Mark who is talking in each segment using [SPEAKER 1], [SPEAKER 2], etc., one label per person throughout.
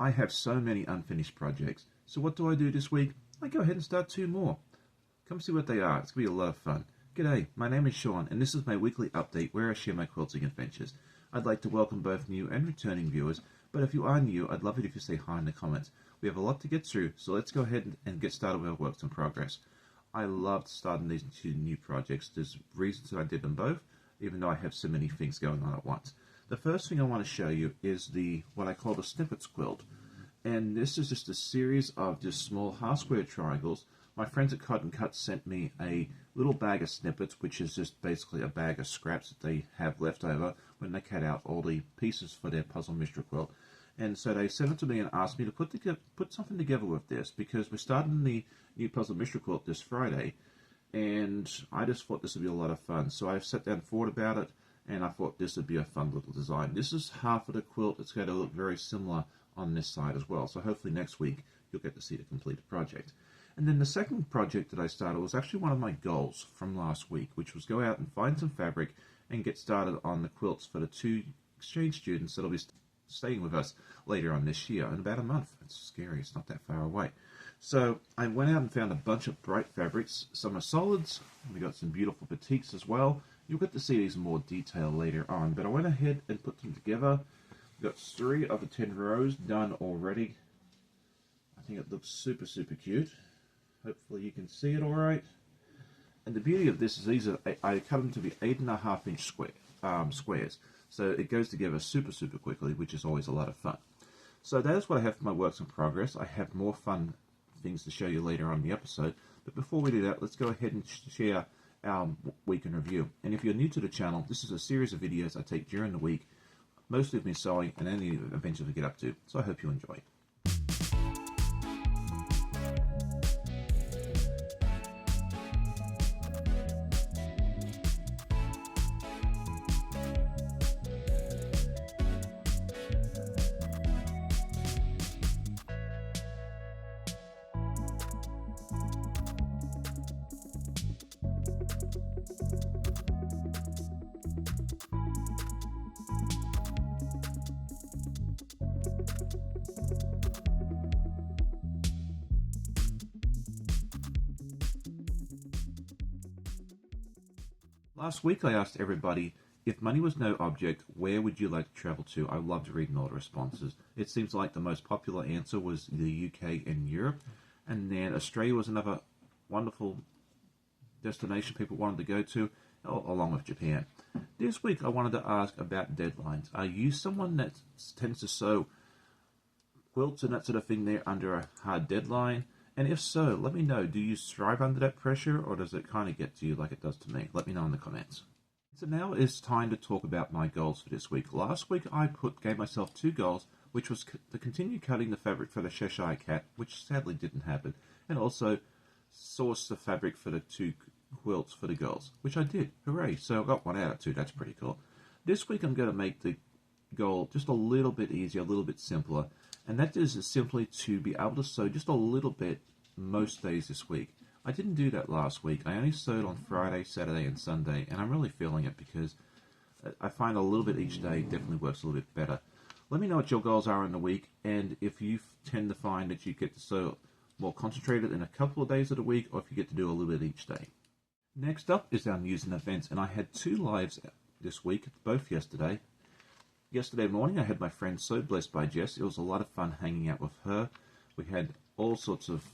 [SPEAKER 1] I have so many unfinished projects. So what do I do this week? I go ahead and start 2 more. Come see what they are. It's going to be a lot of fun. G'day, my name is Sean, and this is my weekly update where I share my quilting adventures. I'd like to welcome both new and returning viewers, but if you are new, I'd love it if you say hi in the comments. We have a lot to get through, so let's go ahead and get started with our works in progress. I loved starting these 2 new projects. There's reasons that I did them both, even though I have so many things going on at once. The first thing I want to show you is what I call the Snippits quilt. And this is just a series of just small half-square triangles. My friends at Cotton Cut sent me a little bag of snippets, which is just basically a bag of scraps that they have left over when they cut out all the pieces for their puzzle mystery quilt. And so they sent it to me and asked me to put something together with this, because we're starting the new puzzle mystery quilt this Friday, and I just thought this would be a lot of fun. So I sat down and thought about it, and I thought this would be a fun little design. This is half of the quilt. It's going to look very similar on this side as well. So hopefully next week you'll get to see the completed project. And then the second project that I started was actually one of my goals from last week, which was go out and find some fabric and get started on the quilts for the 2 exchange students that'll be staying with us later on this year in about a month. It's scary, it's not that far away. So I went out and found a bunch of bright fabrics. Some are solids, we got some beautiful batiks as well. You'll get to see these in more detail later on, but I went ahead and put them together. We've got 3 of the 10 rows done already. I think it looks super cute. Hopefully you can see it all right. And the beauty of this is I cut them to be 8.5-inch squares. So it goes together super quickly, which is always a lot of fun. So that is what I have for my works in progress. I have more fun things to show you later on in the episode. But before we do that, let's go ahead and share our week in review. And if you're new to the channel, this is a series of videos I take during the week, mostly of me sewing and any adventures we get up to. So I hope you enjoy. Last week I asked everybody, if money was no object, where would you like to travel to? I loved reading all the responses. It seems like the most popular answer was the UK and Europe, and then Australia was another wonderful destination people wanted to go to, along with Japan. This week I wanted to ask about deadlines. Are you someone that tends to sew quilts and that sort of thing there under a hard deadline? And if so, let me know, do you strive under that pressure, or does it kind of get to you like it does to me? Let me know in the comments. So now it's time to talk about my goals for this week. Last week I gave myself 2 goals, which was to continue cutting the fabric for the Cheshire Cat, which sadly didn't happen, and also source the fabric for the 2 quilts for the girls, which I did. Hooray! So I got 1 out of 2, that's pretty cool. This week I'm going to make the goal just a little bit easier, a little bit simpler. And that is simply to be able to sew just a little bit most days this week. I didn't do that last week. I only sewed on Friday, Saturday, and Sunday, and I'm really feeling it because I find a little bit each day definitely works a little bit better. Let me know what your goals are in the week, and if you tend to find that you get to sew more concentrated in a couple of days of the week, or if you get to do a little bit each day. Next up is our news and events, and I had 2 lives this week, both yesterday. Yesterday morning I had my friend So Blessed by Jess. It was a lot of fun hanging out with her. We had all sorts of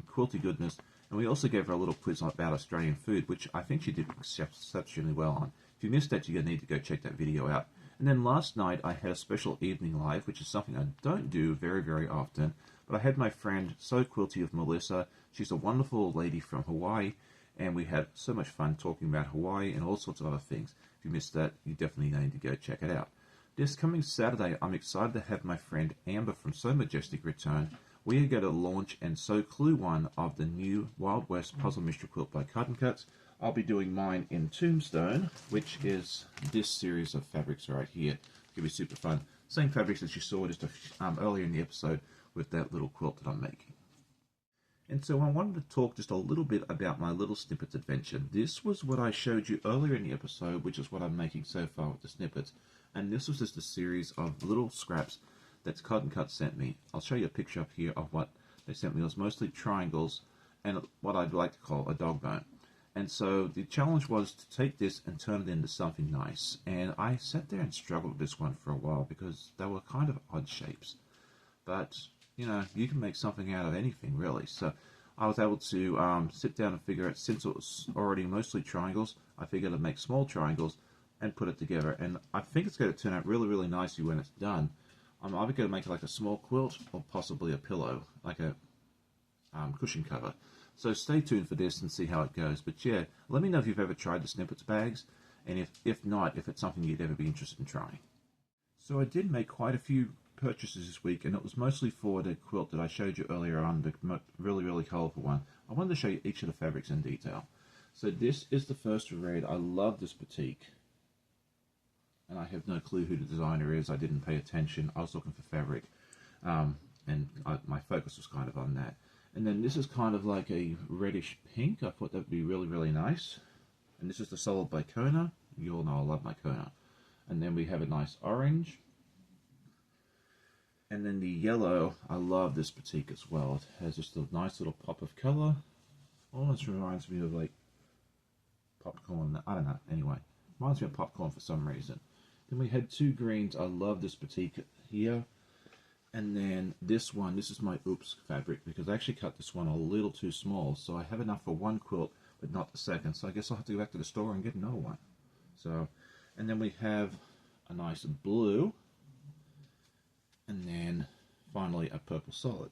[SPEAKER 1] quilty goodness, and we also gave her a little quiz about Australian food, which I think she did exceptionally well on. If you missed that, you're going to need to go check that video out. And then last night I had a special evening live, which is something I don't do very often, but I had my friend So Quilty of Melissa. She's a wonderful lady from Hawaii, and we had so much fun talking about Hawaii and all sorts of other things. If you missed that, you definitely need to go check it out. This coming Saturday, I'm excited to have my friend Amber from So Majestic return. We are going to launch and sew Clue 1 of the new Wild West Puzzle Mystery Quilt by Cotton Cuts. I'll be doing mine in Tombstone, which is this series of fabrics right here. It's going to be super fun. Same fabrics as you saw just earlier in the episode with that little quilt that I'm making. And so I wanted to talk just a little bit about my little snippets adventure. This was what I showed you earlier in the episode, which is what I'm making so far with the snippets. And this was just a series of little scraps that Cotton Cut sent me. I'll show you a picture up here of what they sent me. It was mostly triangles and what I'd like to call a dog bone. And so the challenge was to take this and turn it into something nice. And I sat there and struggled with this one for a while because they were kind of odd shapes. But, you know, you can make something out of anything, really. So I was able to sit down and figure out, since it was already mostly triangles, I figured I'd make small triangles and put it together. And I think it's going to turn out really, really nicely when it's done. I'm either going to make it like a small quilt or possibly a pillow, like a cushion cover. So stay tuned for this and see how it goes. But yeah, let me know if you've ever tried the Snippits bags, and if not, if it's something you'd ever be interested in trying. So I did make quite a few purchases this week, and it was mostly for the quilt that I showed you earlier on, the really, really colourful one. I wanted to show you each of the fabrics in detail. So this is the first red. I love this batik. And I have no clue who the designer is. I didn't pay attention. I was looking for fabric, my focus was kind of on that. And then this is kind of like a reddish pink. I thought that would be really, really nice. And this is the solid by Kona. You all know I love my Kona. And then we have a nice orange. And then the yellow, I love this batik as well. It has just a nice little pop of colour. Almost reminds me of like popcorn. I don't know. Anyway, reminds me of popcorn for some reason. Then we had two greens. I love this batik here. And then this one, this is my oops fabric, because I actually cut this one a little too small. So I have enough for one quilt, but not the second. So I guess I'll have to go back to the store and get another one. So, and then we have a nice blue. And then finally a purple solid.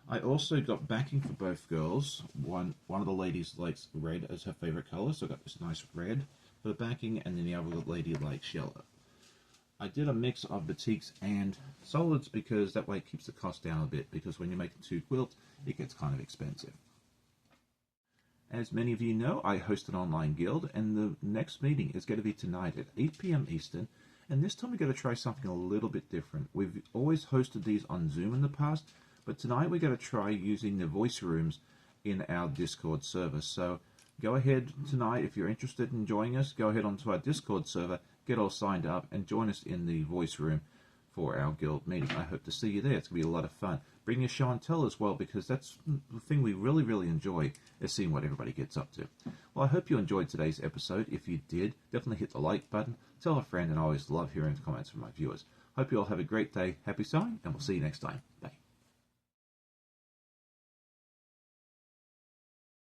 [SPEAKER 1] I also got backing for both girls. One of the ladies likes red as her favorite color, so I got this nice red for the backing, and then the other lady likes yellow. I did a mix of batiks and solids because that way it keeps the cost down a bit, because when you're making two quilts, it gets kind of expensive. As many of you know, I host an online guild, and the next meeting is going to be tonight at 8 p.m. Eastern, and this time we're going to try something a little bit different. We've always hosted these on Zoom in the past, but tonight we're going to try using the voice rooms in our Discord server. So go ahead tonight, if you're interested in joining us, go ahead onto our Discord server, get all signed up, and join us in the voice room for our guild meeting. I hope to see you there. It's going to be a lot of fun. Bring your show and tell as well, because that's the thing we really, really enjoy, is seeing what everybody gets up to. Well, I hope you enjoyed today's episode. If you did, definitely hit the like button, tell a friend, and I always love hearing the comments from my viewers. Hope you all have a great day, happy sewing, and we'll see you next time. Bye.